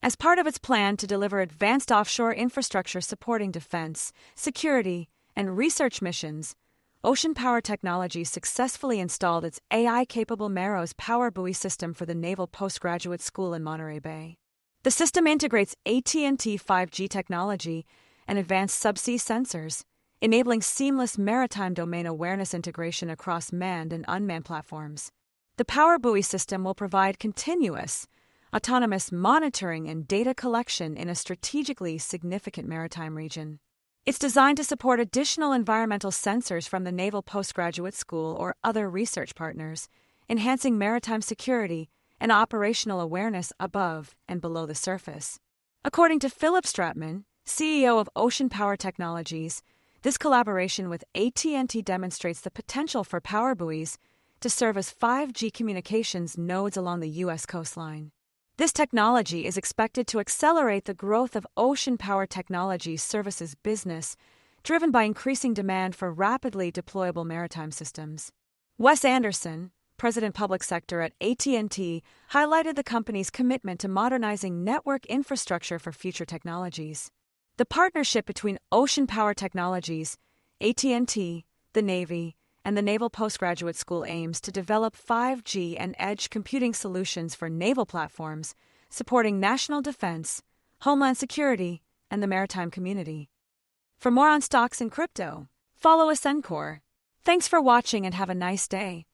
As part of its plan to deliver advanced offshore infrastructure supporting defense, security, and research missions, Ocean Power Technologies successfully installed its AI-capable Meros power buoy system for the Naval Postgraduate School in Monterey Bay. The system integrates AT&T 5G technology and advanced subsea sensors, enabling seamless maritime domain awareness integration across manned and unmanned platforms. The power buoy system will provide continuous, autonomous monitoring and data collection in a strategically significant maritime region. It's designed to support additional environmental sensors from the Naval Postgraduate School or other research partners, enhancing maritime security and operational awareness above and below the surface. According to Philip Stratman, CEO of Ocean Power Technologies, this collaboration with AT&T demonstrates the potential for power buoys to serve as 5G communications nodes along the U.S. coastline. This technology is expected to accelerate the growth of Ocean Power Technologies services business, driven by increasing demand for rapidly deployable maritime systems. Wes Anderson, President Public Sector at AT&T, highlighted the company's commitment to modernizing network infrastructure for future technologies. The partnership between Ocean Power Technologies, AT&T, the Navy, and the Naval Postgraduate School aims to develop 5G and edge computing solutions for naval platforms, supporting national defense, homeland security, and the maritime community. For more on stocks and crypto, follow Ascencore. Thanks for watching and have a nice day.